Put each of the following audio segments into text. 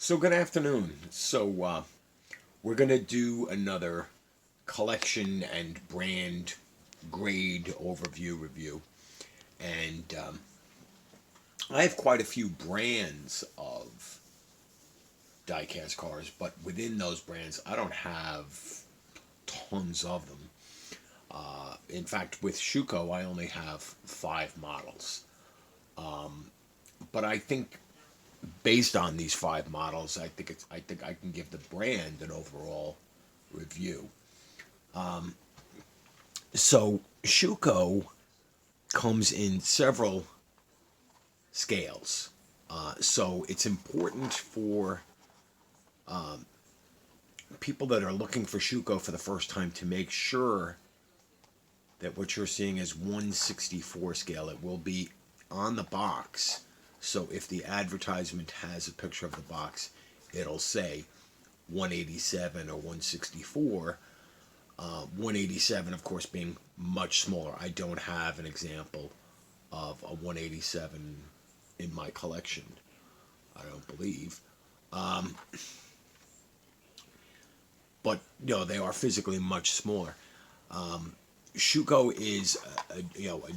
So good afternoon. We're gonna do another collection and brand grade overview review, and I have quite a few brands of diecast cars, but within those brands, I don't have tons of them. In fact, with Schuco, I only have 5 models. But I think based on these 5 models, I think I can give the brand an overall review. So Schuco comes in several scales. So it's important for people that are looking for Schuco for the first time to make sure that what you're seeing is 1/64 scale. It will be on the box. So if the advertisement has a picture of the box, it'll say 187 or 164. 187, of course, being much smaller. I don't have an example of a 187 in my collection. I don't believe. But they are physically much smaller. Schuco is a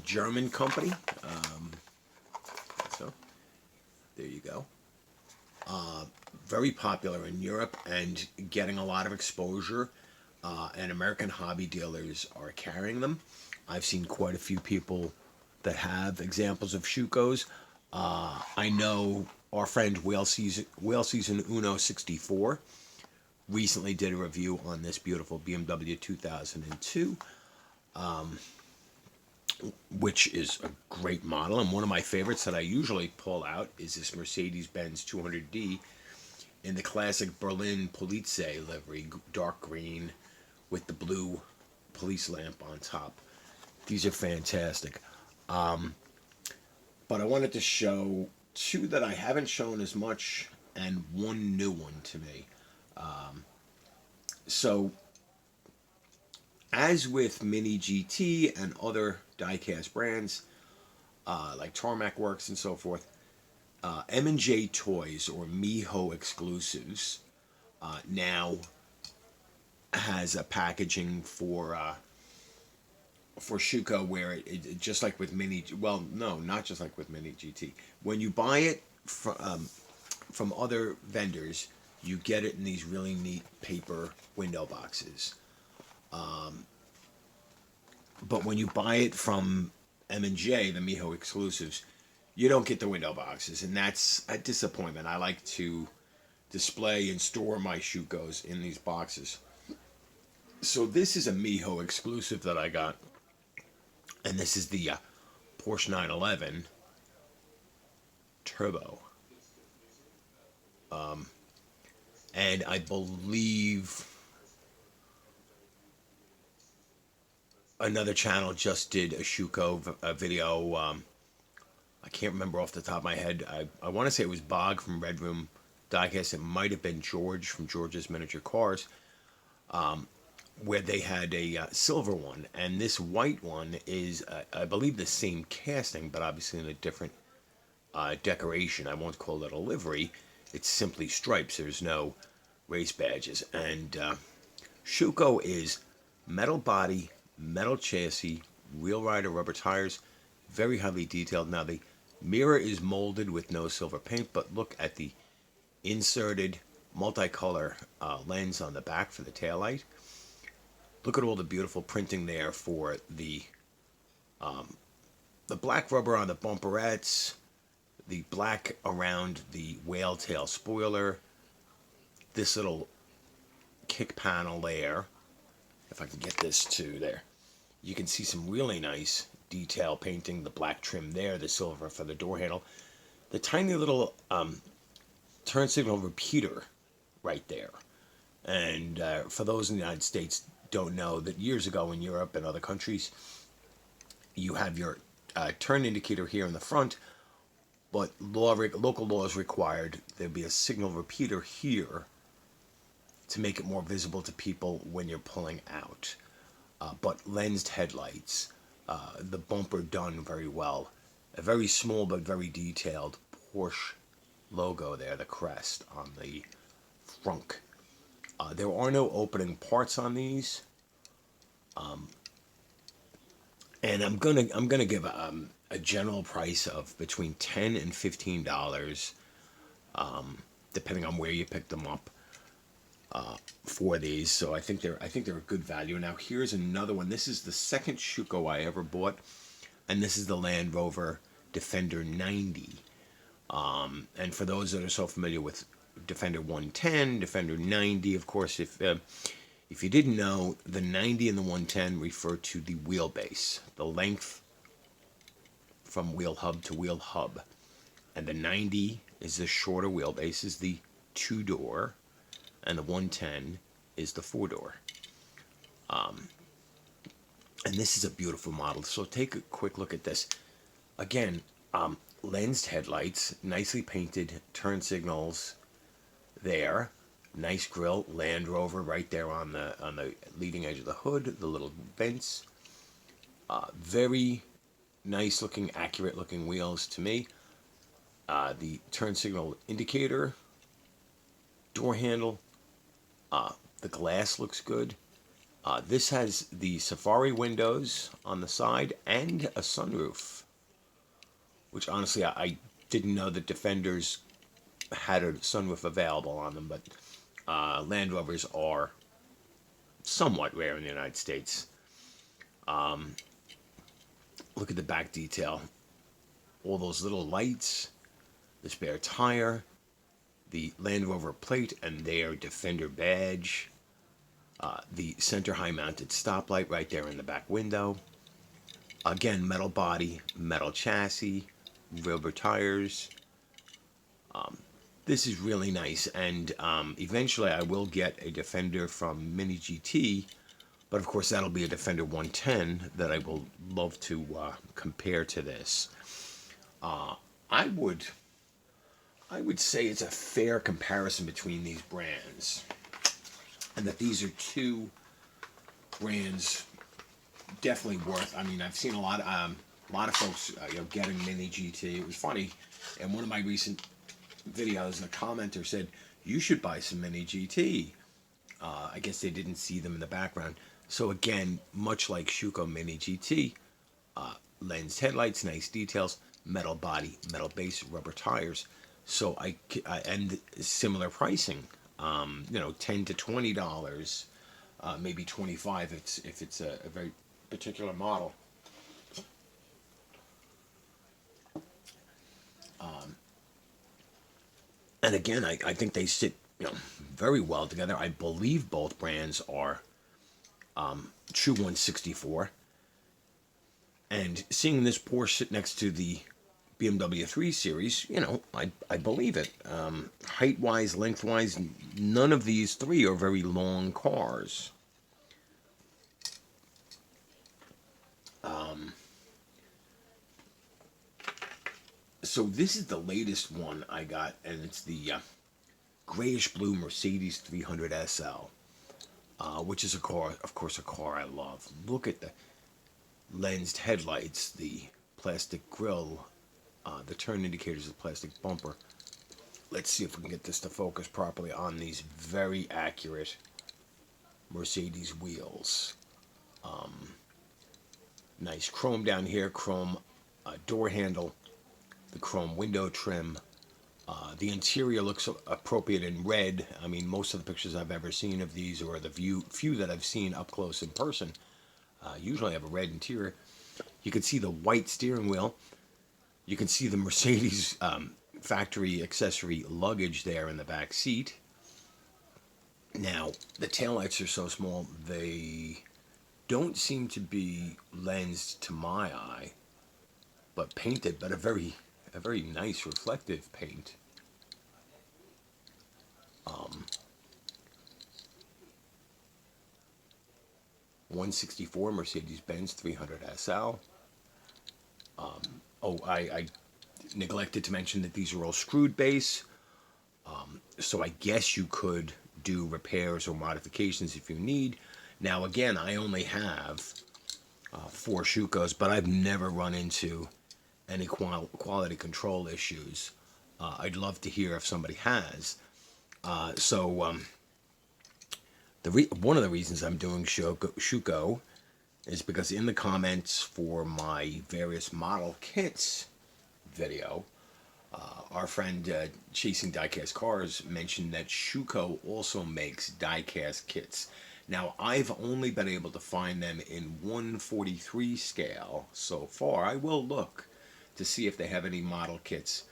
German company. So there you go. Very popular in Europe and getting a lot of exposure. And American hobby dealers are carrying them. I've seen quite a few people that have examples of Schucos. I know our friend Whale Season Uno 64 recently did a review on this beautiful BMW 2002, which is a great model. And one of my favorites that I usually pull out is this Mercedes-Benz 200D in the classic Berlin Police livery, dark green with the blue police lamp on top. These are fantastic. But I wanted to show 2 that I haven't shown as much and 1 new one to me. So, as with Mini GT and other diecast brands like Tarmac Works and so forth, M&J Toys or Miho exclusives now has a packaging for Schuco where it just like with Mini, well, no, not just like with Mini GT. When you buy it from other vendors, you get it in these really neat paper window boxes. But when you buy it from M&J, the Miho exclusives, you don't get the window boxes, and that's a disappointment. I like to display and store my Schucos in these boxes. So this is a Miho exclusive that I got, and this is the Porsche 911 Turbo. And I believe another channel just did a Schuco video. I can't remember off the top of my head. I want to say it was Bog from Red Room Diecast. It might have been George from George's Miniature Cars, where they had a silver one. And this white one is, I believe, the same casting, but obviously in a different decoration. I won't call it a livery. It's simply stripes. There's no race badges. And Schuco is metal body, metal chassis, wheel rider rubber tires, very highly detailed. Now the mirror is molded with no silver paint, but look at the inserted multicolor lens on the back for the taillight. Look at all the beautiful printing there for the black rubber on the bumperettes, the black around the whale tail spoiler, this little kick panel there. If I can get this to there, you can see some really nice detail painting, the black trim there, the silver for the door handle, the tiny little turn signal repeater right there. And for those in the United States don't know that years ago in Europe and other countries, you have your turn indicator here in the front, but local laws required there be a signal repeater here to make it more visible to people when you're pulling out. But lensed headlights, the bumper done very well. A very small but very detailed Porsche logo there, the crest on the front. There are no opening parts on these, and I'm gonna give a general price of between $10 and $15, depending on where you pick them up for these. So I think they're a good value. Now here's another one. This is the second Schuco I ever bought, and this is the Land Rover Defender 90. And for those that are so familiar with Defender 110, Defender 90, of course, if you didn't know, the 90 and the 110 refer to the wheelbase, the length from wheel hub to wheel hub. And the 90 is the shorter wheelbase, is the two-door, and the 110 is the four-door. And this is a beautiful model. So take a quick look at this. Again, lensed headlights, nicely painted turn signals there. Nice grille, Land Rover right there on the leading edge of the hood, the little vents. Very nice looking, accurate looking wheels to me. The turn signal indicator, door handle, the glass looks good. This has the safari windows on the side and a sunroof, which honestly I didn't know that Defenders had a sunroof available on them, but Land Rovers are somewhat rare in the United States. Look at the back detail. All those little lights, the spare tire, the Land Rover plate and their Defender badge, the center high mounted stoplight right there in the back window. Again, metal body, metal chassis, rubber tires. This is really nice, and eventually I will get a Defender from Mini GT, but of course that'll be a Defender 110 that I will love to compare to this. I would say it's a fair comparison between these brands, and that these are two brands definitely worth. I mean, I've seen a lot of folks getting Mini GT. It was funny, in one of my recent videos, a commenter said you should buy some Mini GT. I guess they didn't see them in the background. So again, much like Schuco Mini GT, lensed headlights, nice details, metal body, metal base, rubber tires. So and similar pricing, $10 to $20, maybe $25 if it's a very particular model. And again, I think they sit very well together. I believe both brands are true 164. And seeing this Porsche sit next to the BMW 3 Series, I believe it. Height-wise, length-wise, none of these three are very long cars. So this is the latest one I got, and it's the grayish-blue Mercedes 300 SL, which is, of course, a car I love. Look at the lensed headlights, the plastic grille, the turn indicators, the plastic bumper. Let's see if we can get this to focus properly on these very accurate Mercedes wheels. Nice chrome down here, chrome door handle, the chrome window trim. The interior looks appropriate in red. I mean, most of the pictures I've ever seen of these, or the few that I've seen up close in person, usually have a red interior. You can see the white steering wheel. You can see the Mercedes factory accessory luggage there in the back seat. Now, the taillights are so small, they don't seem to be lensed to my eye, but painted, but a very nice reflective paint. 164 Mercedes-Benz 300 SL. I neglected to mention that these are all screwed base. So I guess you could do repairs or modifications if you need. Now again, I only have 4 Schucos, but I've never run into any quality control issues I'd love to hear if somebody has. So one of the reasons I'm doing Schuco is because in the comments for my various model kits video, our friend Chasing Diecast Cars mentioned that Schuco also makes diecast kits. Now, I've only been able to find them in 143 scale so far. I will look to see if they have any model kits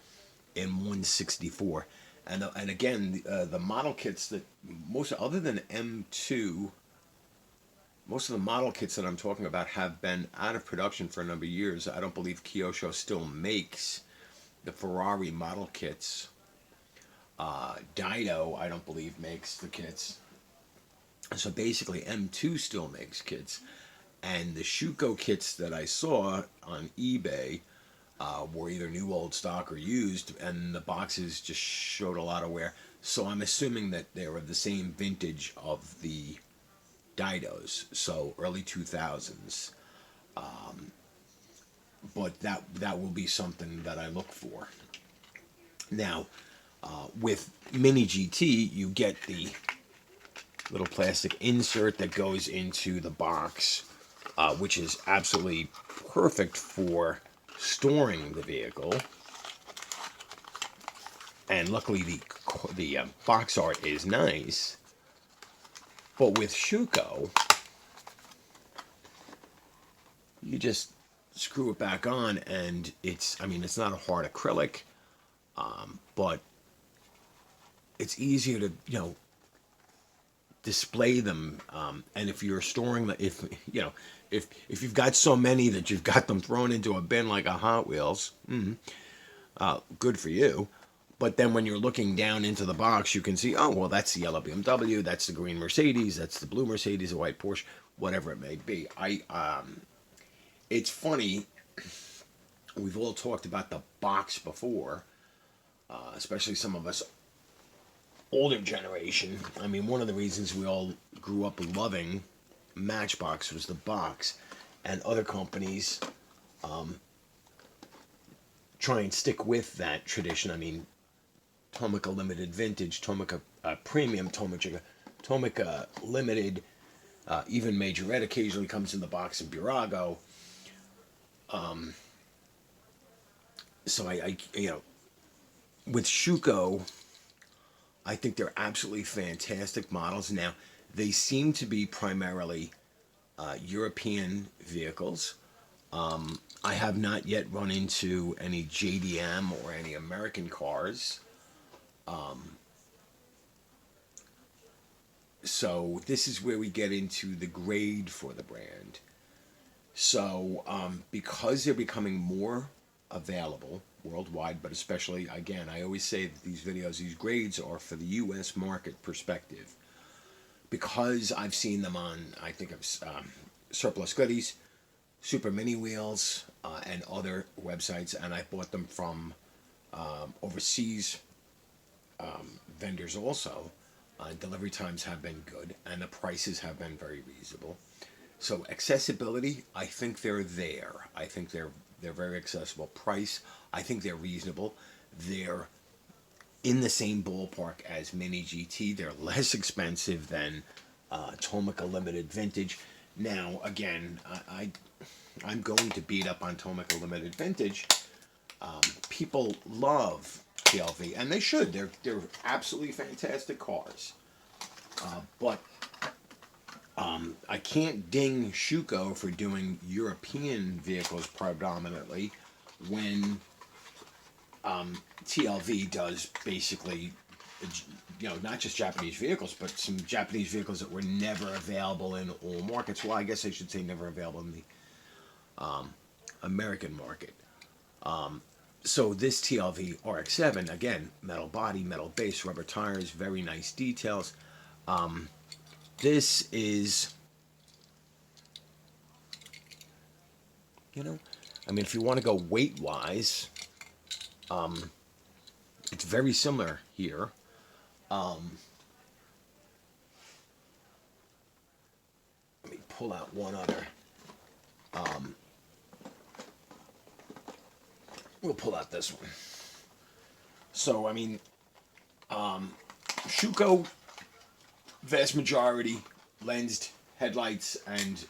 in 164. And again, the model kits that most, other than M2, most of the model kits that I'm talking about have been out of production for a number of years. I don't believe Kyosho still makes the Ferrari model kits. Dido, I don't believe, makes the kits. So basically, M2 still makes kits. And the Schuco kits that I saw on eBay were either new old stock or used, and the boxes just showed a lot of wear. So I'm assuming that they were the same vintage of the Didos, so early 2000s. But that will be something that I look for. Now, with Mini GT, you get the little plastic insert that goes into the box, which is absolutely perfect for storing the vehicle. And luckily, the box art is nice. But with Schuco, you just screw it back on, and it's not a hard acrylic, but it's easier to display them. And if you're storing if you've got so many that you've got them thrown into a bin like a Hot Wheels, good for you. But then when you're looking down into the box, you can see, oh, well, that's the yellow BMW, that's the green Mercedes, that's the blue Mercedes, the white Porsche, whatever it may be. It's funny, we've all talked about the box before, especially some of us older generation. I mean, one of the reasons we all grew up loving Matchbox was the box, and other companies try and stick with that tradition. I mean, Tomica Limited Vintage, Tomica Premium, Tomica Limited, even Majorette occasionally comes in the box in Burago. So I with Schuco, I think they're absolutely fantastic models. Now, they seem to be primarily European vehicles. I have not yet run into any JDM or any American cars. So this is where we get into the grade for the brand. So because they're becoming more available worldwide, but especially, again, I always say that these grades are for the U.S. market perspective. Because I've seen them on, I think of Surplus Goodies, Super Mini Wheels, and other websites, and I bought them from overseas vendors also. Delivery times have been good, and the prices have been very reasonable. So accessibility, I think they're there. I think they're very accessible. Price, I think they're reasonable. They're in the same ballpark as Mini GT. They're less expensive than Tomica Limited Vintage. Now, again, I'm going to beat up on Tomica Limited Vintage. People love TLV, and they should. They're absolutely fantastic cars. But I can't ding Schuco for doing European vehicles predominantly when TLV does basically, not just Japanese vehicles, but some Japanese vehicles that were never available in all markets. Well, I guess I should say never available in the American market. So this TLV RX-7, again, metal body, metal base, rubber tires, very nice details. This is, if you want to go weight-wise, it's very similar here. Let me pull out one other. We'll pull out this one. So, I mean, Schuco, vast majority, lensed headlights and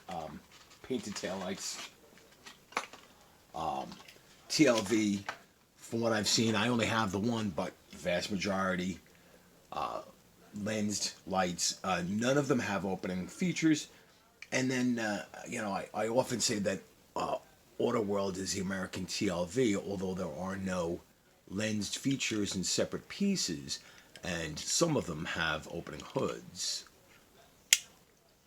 painted taillights. TLV, from what I've seen, I only have the one, but vast majority lensed lights. None of them have opening features. And then, I often say that Auto World is the American TLV, although there are no lensed features in separate pieces, and some of them have opening hoods.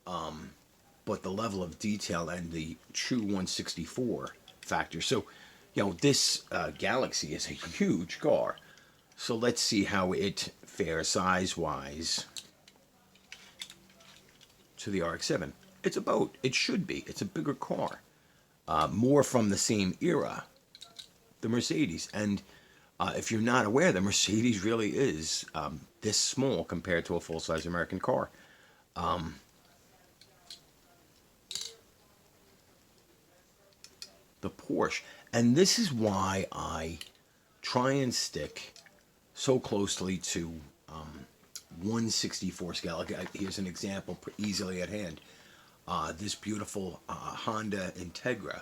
But the level of detail and the true 164 factor. So, this Galaxy is a huge car. So let's see how it fares size-wise to the RX-7. It's a boat. It should be. It's a bigger car. More from the same era, the Mercedes. And if you're not aware, the Mercedes really is this small compared to a full-size American car. The Porsche. And this is why I try and stick so closely to 164 scale. Here's an example easily at hand. This beautiful Honda Integra,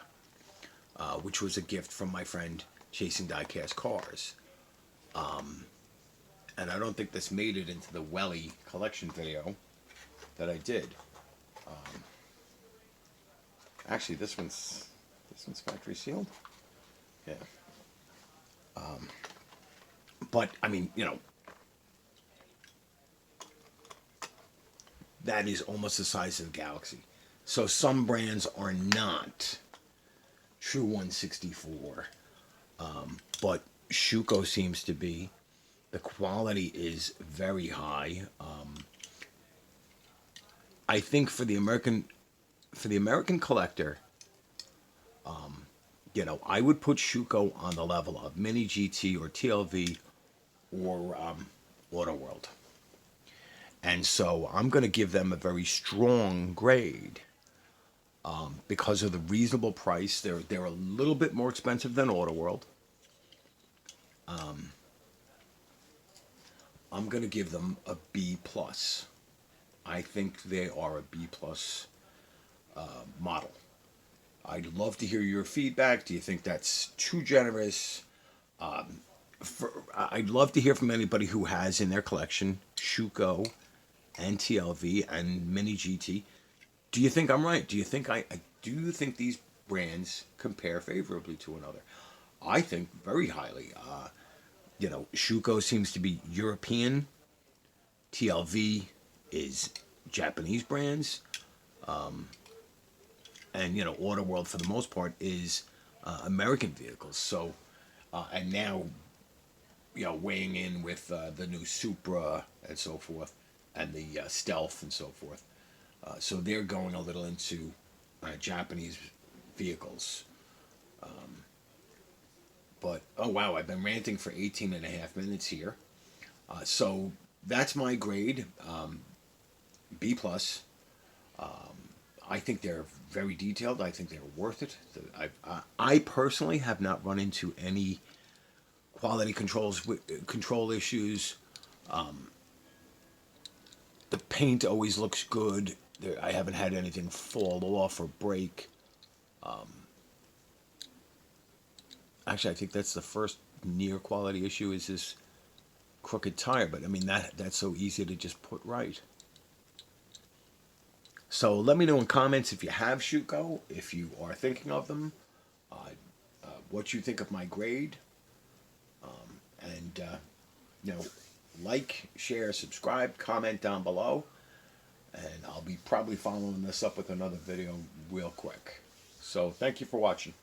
which was a gift from my friend Chasing Diecast Cars. And I don't think this made it into the Welly collection video that I did. Actually, this one's factory sealed. Yeah. But I mean, that is almost the size of the Galaxy. So some brands are not true 164, but Schuco seems to be. The quality is very high. I think for the American collector, I would put Schuco on the level of Mini GT or TLV or Auto World. And so I'm going to give them a very strong grade because of the reasonable price. They're a little bit more expensive than Auto World. I'm going to give them a B plus. I think they are a B plus model. I'd love to hear your feedback. Do you think that's too generous? I'd love to hear from anybody who has in their collection Schuco and TLV and Mini GT. Do you think I'm right? Do you think do you think these brands compare favorably to another? I think very highly. Schuco seems to be European. TLV is Japanese brands. And Auto World for the most part is American vehicles. So, and now, weighing in with the new Supra and so forth, and the Stealth and so forth. So they're going a little into Japanese vehicles. But oh wow, I've been ranting for 18 and a half minutes here. So that's my grade, B plus. I think they're very detailed. I think they're worth it. I personally have not run into any quality control issues. The paint always looks good. I haven't had anything fall off or break. Actually, I think that's the first near quality issue is this crooked tire. But I mean that's so easy to just put right. So let me know in comments if you have Schuco, if you are thinking of them, what you think of my grade, and like, share, subscribe, comment down below, and I'll be probably following this up with another video real quick. So thank you for watching.